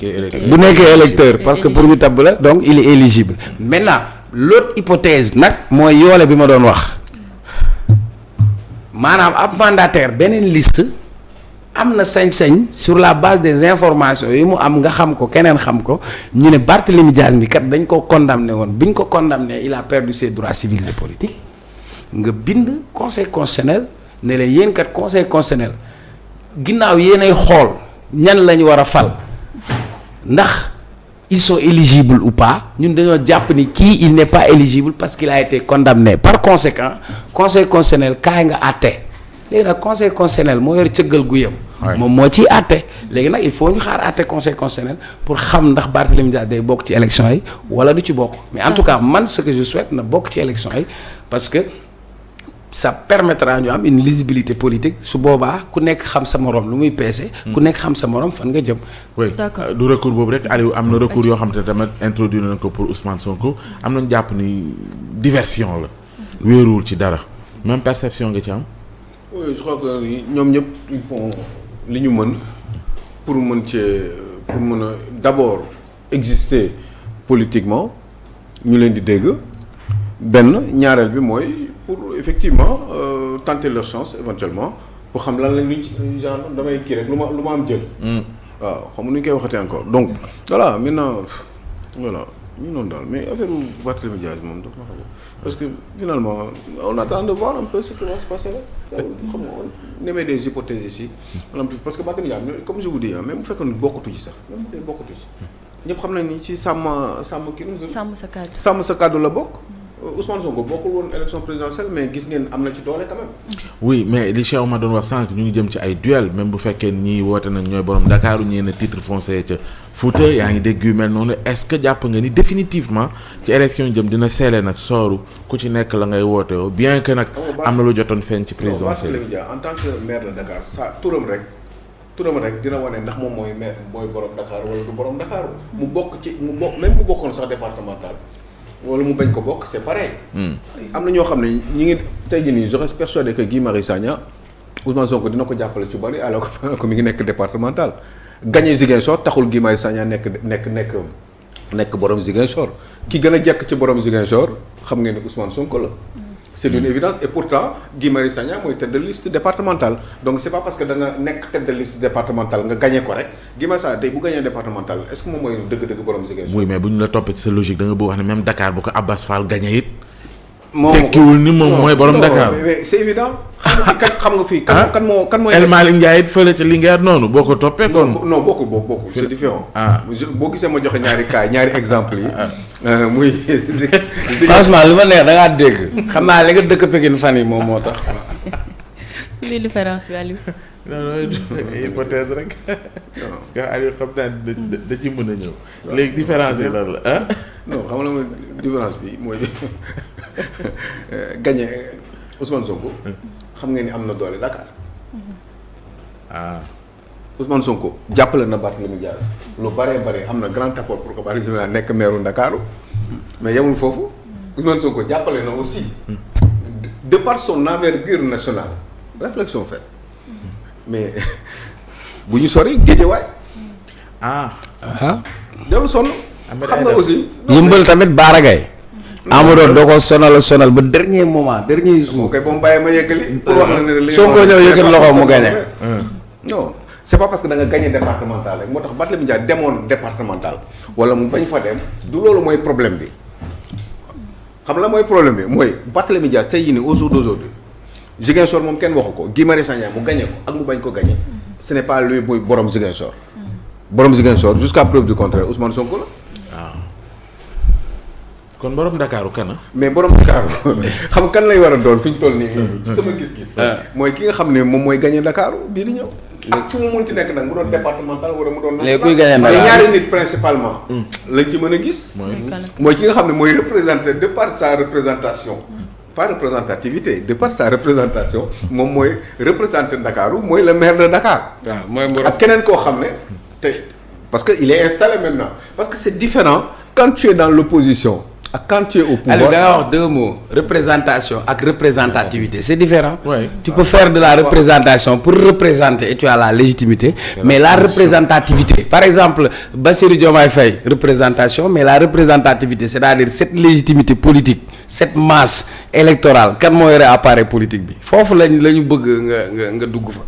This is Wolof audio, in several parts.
bu nekkee électeur parce que pour ñu tabb la donc il est éligible maintenant l'autre hypothèse nag mooy yoole bi ma doon wax maanaam ab mandataire beneen liste am na sañ-sañ sur la base des informations yi mu am nga xam ko keneen xam ko ñu ne Barthélémy Dias mi kat dañ ko condamné woon bi ñu ko condamné il a perdu ses droits civils et politiques nga bind conseil constitutionnel ne la yéen kat conseil constitutionnel ginnaaw yéenay xool ñan lañ war a fal ndax ils sont éligibles ou pas ñun dañoo jàpp ni kii il n'est pas éligible parce qu'il a été condamné par conséquent conseil constitutionnel kaay nga àtte léegi nag conseil constitutionnel moo yor cëggal guyam moom moo ciy àtte léegi nag il faut ñu xaar àtte conseil constitutionnel pour xam ndax Barthélémy Dias day bokk ci élection yi wala du ci bokk mais en tout cas man ce que je souhaite na bokk ci élection yi parce que ça permettra ñu am une lisibilité politique su boobaa ku nekk xam sa morom lu muy peese. ku nekk xam sa morom fan nga jëm. oui du recours boobu rek Aliou am na recours yoo xam te tamit introduire nañ ko pour Ousmane Sonko am nañu jàpp ni diversion la. wéeruwul ci dara même perception nga ci am. oui je crois que ñoom ñëpp ils font li ñu mën pour mën a d'abord exister politiquement ñu leen di dégg benn ñaareel bi mooy. pour effectivement tenter leur chance éventuellement pour xam lan la luñ genre damay kii rek lu ma am jël. waaw xam nga nu ñu koy waxatee encore donc voilà maintenant voilà ñu noonu daal mais affaire Barthélémy Dias moom dafa ma xam parce que finalement on attend de voir un peu ce qui va se passer là. xam nga on émet des hypothèses ici. parce que Barthélémy Dias comme je vous dis même bu fekkoon bokkatu ci sax même bu dee bokkatu ci ñëpp xam nañ ni ci sàmm kii. sàmm sa kàddu la bokk. Ousmane Sonko bokkul woon élection présidentielle mais gis ngeen am na ci doole quand même. oui mais li Cheikh ma doon wax sànq ñu ngi jëm ci ay duel même bu fekkee ñii woote nañ ñooy borom Dakar ñee na titre foncier ca Fouta yaa ngi dégg yu mel noonu est-ce que jàpp nga ni définitivement ci élection jëm dina seele nag sooru ku ci nekk la ngay woote woo bien que nag am na lu jotoon feeñ ci présidentielle en tant que maire de Dakar sa turam rek dina wane ndax moom mooy maire mooy borom Dakar wala du borom Dakar mu bokk même bu bokkoon sax départemental. wala mu bañ ko bokk c'est pareil. am na ñoo xam ne ñi ngi tey jii nii je reste persuadé que Guy Marius Sagna Ousmane Sonko dina ko jàppale ci bari alors que mi ngi nekk départemental gagné Ziguinchor taxul Guy Marius Sagna nekk borom Ziguinchor ki gën a jekk ci borom Ziguinchor xam ngeen ne Ousmane Sonko la. c'est une évidence et pourtant Guy Marius Sagna mooy tête de liste départementale donc c'est pas parce que da nga nekk tête de liste départementale nga gagné ko rek Guy Marius Sagna tey bu gagné départemental est-ce que moom mooy dëgg-dëgg borom Ziguinchor. oui mais bu ñu la toppee ci sa logique da nga bëgg wax ne même Dakar bu ko Abbas Fall gagné it. moom tekkiwul ni moom mooy borom Dakar. mais c'est évident. xam nga fii kan mooy. El Malick Ndiaye it fële ca Linguère noonu boo ko toppee. non bokkul c'est différent. boo gisee ma joxe ñaari exemple yi. muy. franchement li ma neex da ngaa dégg. xam naa li nga dëkk Pikine fan yi moom moo tax. luy différence bi Aliou. non hypothèse rek. parce que Aliou xam naa da ci mën a ñëw. léegi différence yi lan la ah. non xam nga mooy différence bi mooy gagné Ousmane Sonko. xam nga ni am na doole Dakar. Ousmane Sonko jàppale na Barthélémy Dias lu bare am na grand apport pour que Barthélémy Dias nekk maire Ndakaaru mais yemul foofu Ousmane Sonko jàppale na aussi de par son envergure nationale réflexion faite mais bu ñu sori Guédiawaye dellu sonn xam nga aussi yëmbal tamit baaragay Amadou doo ko sonal ba dernier moment dernier jour. ok ba mu bàyyi ma yëkkali. pour wax la ne soo ko ñëw yëkkati loxo mu gagné. non c'est pas parce que da nga gagné départemental rek moo tax Barthélémy Dias demoon départemental wala mu bañ fa dem du loolu mooy problème bi xam la mooy problème bi mooy Barthélémy Dias tey jii nii au jour d'aujourd'hui Ziguinchor moom kenn waxu ko Guy Marius Sagna mu gagné ko ak mu bañ ko gagné ce n'est pas lui muy borom Ziguinchor. borom Ziguinchor jusqu'à preuve du contraire Ousmane Sonko la. kon borom Dakaaru kana mais borom Dakaaru xam kan lay war a doon fi ñu toll nii sama gis-gis. mooy ki nga xam ne moom mooy gagné Dakaaru bii di ñëw. ak fu mu munti nekk nag mu doon départemental wala mu doon. léegi kuy gagné Dakar ñaari nit principalement. lañ ci mën a gis. mooy ki nga xam ne mooy représenté de par sa représentation. pas représentativité de par sa représentation. moom mooy représenté Dakaaru mooy le maire de Dakar. waaw mooy ak keneen koo xam ne te parce que il est installé maintenant parce que c'est différent quand tu es dans l'opposition ak quand tu es au pouvoir. Aliou da nga wax deux mots représentation ak représentativité c'est différent. Ouais. Tu peux faire de la représentation pour représenter et tu as la légitimité. Mais la représentativité par exemple Bassirou Diomaye Faye représentation mais la représentativité c'est-à-dire cette légitimité politique cette masse électorale kan moo yore appareil politique bi foofu la ñu bëgg nga dugg fa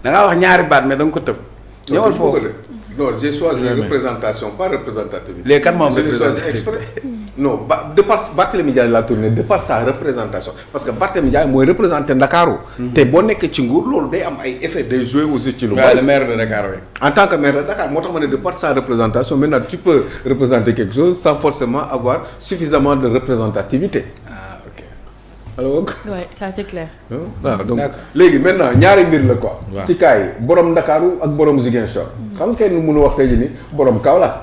da ngaa wax ñaari baat mais da nga ko tëb. ñëwal foofu non j'ai choisi représentation pas représentativité. léegi kan moom je l'ai choisi exprès. non de par Barthélémy Dias la tournée de par sa représentation parce que Barthélémy Dias mooy représenté Ndakaaru. te boo nekkee ci nguur loolu day am ay effets day jouer aussi ci lu bari. le maire de Dakar oui. En tant que maire de Dakar moo tax ma ne de par sa représentation maintenant tu peux représenter quelque chose sans forcément avoir suffisamment de représentativité. alors ouais ça c'est clair. waaw donc léegi maintenant ñaari mbir la quoi. ci kaay borom Ndakaaru ak borom Ziguinchor. xam nga kenn mënu wax tey jii nii borom Kaolack.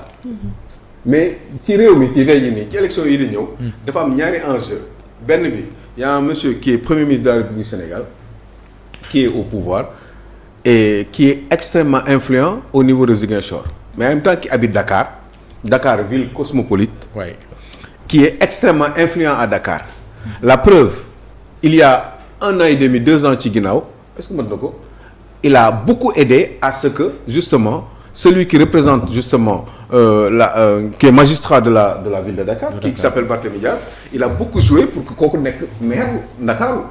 mais ci réew mi ci tey jii nii ci élection yi di ñëw. dafa am ñaari enjeu benn bi y a un monsieur qui est premier ministre de la République du Sénégal qui est au pouvoir et qui est extrêmement influent au niveau de Ziguinchor mais en même temps qui habite Dakar ville cosmopolite. Ouais. qui est extrêmement influent à Dakar. La preuve il y a 1 an et demi 2 ans ci ginnaaw est-ce que mën na ko il a beaucoup aidé à ce que justement celui qui représente justement qui est magistrat de la ville de Dakar. qui s'appelle Barthélémy Dias il a beaucoup joué pour que kooku nekk maire Ndakaaru.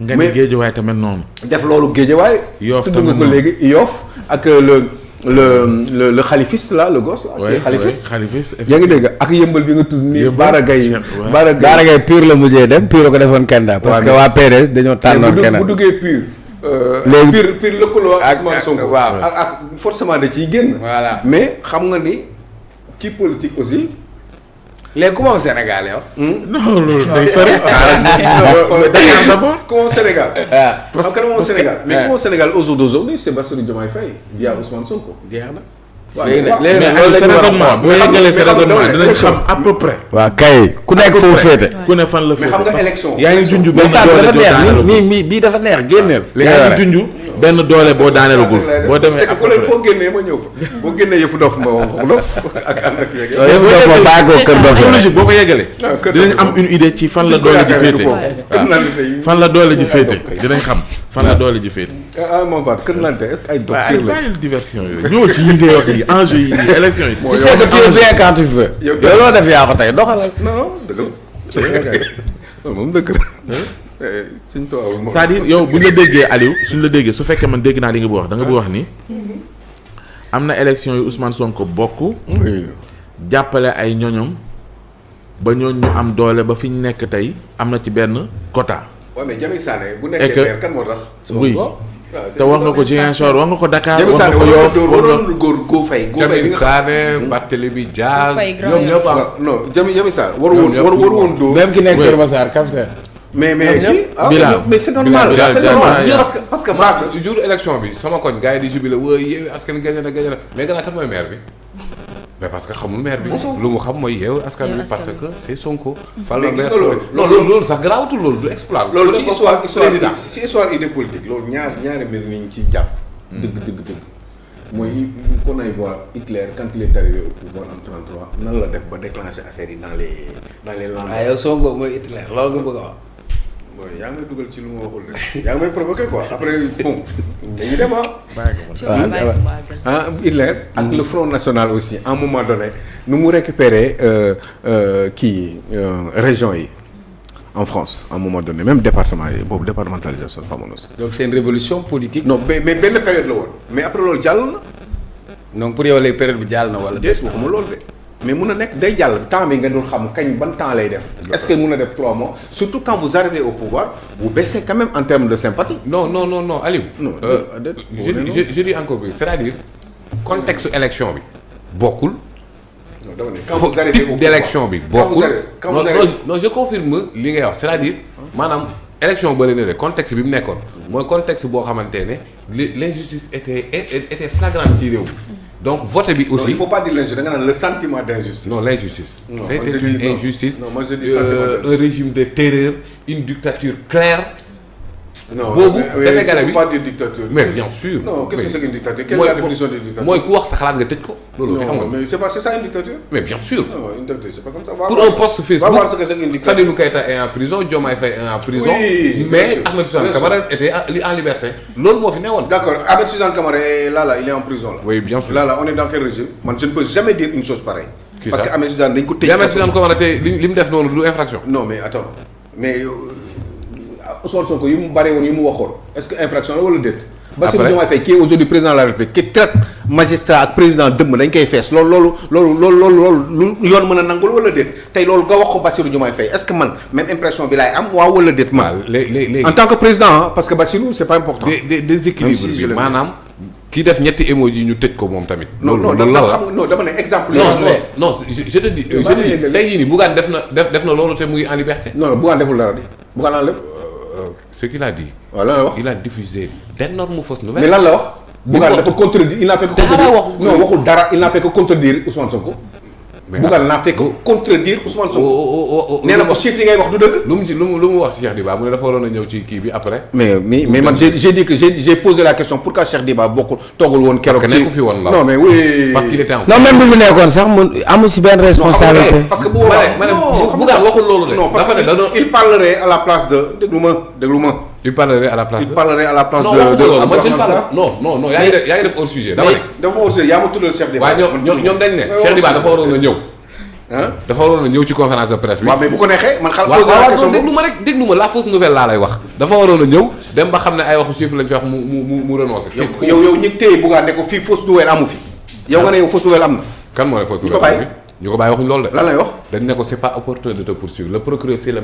nga ni Guédiawaye tamit noonu. def loolu Guédiawaye. Yoff tudd tamit nga ko noonu léegi Yoff ak le xalifiste là le gosse. oui xalifiste yaa ngi dégg ak yëmbal bi nga tudd nii. Baara Gaye Baara Gaye pur la mujjee dem pur la ko defoon candidat. parce que waa PDS dañoo tànnoon keneen bu duggee pur. léegi pur lëkkaloo ak Ousmane Sonko. waaw ak forcément da ciy génn. voilà mais xam nga ni ci politique aussi. léegi ku moom Sénégal yow. non loolu day sori. Dakar d'abord. Comment Sénégal. parce que moom Sénégal. mais ouais. comment Sénégal au jour d'aujourd'hui c'est Bassirou Diomaye Faye via Ousmane Sonko. jeex na. waaw léegi nag mais léegi nag loolu la ñu war a raisonnement bu yeggalee sa raisonnement dinañ xam à peu près. waaw kay ku nekk foofu féete. ku ne fan la mais xam nga élection. yaa ngi junj benn mais doole dafa joo neex daaneel nii bii dafa neex génneel. li nga yaa yore ngi junj benn doole boo daaneelagul boo demee à peu près. foo génnee ma ñëw fa boo génnee yëfu dof ma wax dof ak ànd ak yeeg. yow yëpp dof ma bàyyi ko kër dof logique boo ko yeggalee dinañ am une idée ci fan la doole ji féete fan la doole ji féete dinañ xam fan la doole ji féete. ah mon père kër Nante est-ce que ay dof waaw kër ay la. bàyyil diversion yooyu ñëwal ci yi ngay wax yi enjeu yi nii élection yi. tu sais que tu es bien quand tu veux. yow yow loo def yaa ko tey doxalal. non dëgg la loolu moom dëgg la. suñ toog moom. c'est-à-dire yow bu ñu la déggee Aliou suñ la déggee su fekkee man dégg naa li nga bëgg wax da nga bëgg wax ni am na élection yu Ousmane Sonko bokk. jàppale ay ñoñom ba ñooñu ñu am doole ba fi ñu nekk tey am na ci benn quota. waaw mais Jami Sané bu Et nekkee que- maire kan moo tax. oui te wax nga ko Ziguinchor wax nga ko Dakar Jami wax nga Sané ko Yoff wax nga waroon góor Go Faye. Go Faye bi Jamil nga Sané Barthélémy Dias Faye grand ñoom ñëpp am non Jami Sané waru woon ñoom ñëpp waru woon dóor. même ki nekk Oui. Kër Massar Kafter. mais ñoom kii ah Bilal. mais c'est normal. Bilal, c'est Bilal, normal Bilal. parce que man jour élection bi sama koñ gars yi di jubilé wooy Yewwi Askan gagné na mais gannaaw kan mooy maire bi mais parce que xamul maire bi lu mu xam mooy Yewwi Askan Yewwi bi Askan parce Wi. que c'est Sonko fal Mais la gis maire nga loolu. non loolu sax garaawatul loolu du exploit loolu ci histoire président ci histoire idée politique loolu ñaari mbir ni ñu ciy jàpp. dëgg mooy qu'on aille voir Hitler quand il est arrivé au pouvoir en 33 nan la def ba déclencher affaire yi dans les langues. waaw yow Sonko mooy Hitler loolu nga bëgg a wax. bon yaa ngi may dugal ci lu ma waxul rek yaa ngi may provoquer quoi après bon dañuy dem Hitler ak le Front National aussi à un moment donné nu mu récupérer région yi en France à un moment donné même département yi boobu départementalisation xamoon aussi. donc c'est une révolution politique. non mais benn période la woon mais après loolu jàll na. donc pour yow léegi période bi jàll na wala. déet waxuma loolu de mais mun na nekk day jàll temps bi nga doon xam kañ ban temps lay def. est-ce que mun na def 3 mois surtout quand vous arrivez au pouvoir vous baissez quand même en termes de sympathie. non Aliou non je dis encore bi c'est-à-dire contexte élection bi bokkul non dama ne quand vous arrivez au type pouvoir d'élection bi bokkul quand vous arrivez non je confirme li ngay wax c'est-à-dire maanaam élection bëri na de contexte bi mu nekkoon mooy contexte boo xamante ne l'injustice était flagrante ci réew mi donc vote bi non, aussi il faut pas dire l'injustice da nga naan le sentiment d'injustice. non l'injustice Non, moi, c'était je dis une non. injustice Non, moi, je dis sentiment d'injustice. un régime de terreur une dictature claire boobu Sénégalais bi pas de dictature. mais bien sûr. non qu'est-ce que c'est qu'une dictature? Quelle est la définition de dictature? mooy ku wax sa xalaat nga tëj ko. loolu fi xam nga mais c'est ça une dictature. mais bien sûr. non une dictature c'est pas comme ça. pour un post Facebook. va voir ce que c'est qu'une dictature. Fadilou Keïta est en prison Diomaye Faye est en prison. Oui, mais bien sûr. Ahmed Suzanne Camara était en liberté. loolu moo fi newoon. D'accord, Ahmed Suzanne Camara là il est en prison là. oui bien sûr. Là on est dans quel régime? Man je ne peux jamais dire une chose pareille. Qui parce ça? que Ahmed Suzanne dañ ko tëj. Ahmed Suzanne Camara tey li mu def noonu du infraction. non mais attends mais Ousmane Sonko yu mu bare woon yu mu waxoon est-ce que infraction la wala déet. Bassirou Diomaye Faye qui est aujourd'hui président de la République qui traite magistrat ak président dëmm dañ koy fees loolu lu yoon mën a nangul wala déet tey loolu nga wax ko Bassirou Diomaye Faye est-ce que man même impression bi laay am waaw wala déet man. léegi en tant que président parce que Bassirou c'est pas important. déséquilibre bi maanaam. ki def ñetti emoji ñu tëj ko moom tamit. non dama ne exemple. non je te dis tey jii nii Bougane def na loolu te muy en liberté. non Bougane deful dara di Bougane lan lépp. ce qu'il a dit. waaw lan la wax il a diffusé d'énormes fausses nouvelles. mais lan la wax. Bougane dafa contredire il n'a fait que waxul dara il n'a fait que contredire Ousmane Sonko. Bougane n'a fait que contredire Ousmane Sonko. nee na ko chiffre yi ngay wax du dëgg. lu mu wax Cheikh Diba mu ne dafa waroon a ñëw ci kii bi après. mais man j'ai dit que j'ai posé la question pourquoi Cheikh Diba bokkul toogul woon keroog. parce que nekku fi woon la non mais oui. parce qu'il était en. non même bu fi nekkoon sax mu amu si benn responsabilité. parce que bu boobaa ma ne Bougane waxul loolu de. non parce que il parlerait à la place de déglu ma. il parlerait à la place de. il parlerait à la place de. non man je ne parle non yaa ngi def hors sujet dama ne. dafa hors sujet yaa ma tuddal Cheikh Diba. waaye ñoom dañ ne Cheikh Diba dafa waroon a ñëw. dafa waroon a ñëw ci conférence de presse bi. waaw mais bu ko neexee man xal posé la question déglu ma la fausse nouvelle laa lay wax. dafa waroon a ñëw dem ba xam ne ay waxu chiffre lañ fi wax mu renoncé. yow ñi téye Bougane ne ko fii fausse nouvelle amu fi. yow nga ne yow fausse nouvelle am na. kan mooy fausse nouvelle ñu ko bàyyi waxuñ loolu de. lan lay wax. dañ ne ko c'est pas opportun de te poursuivre le procureur c'est le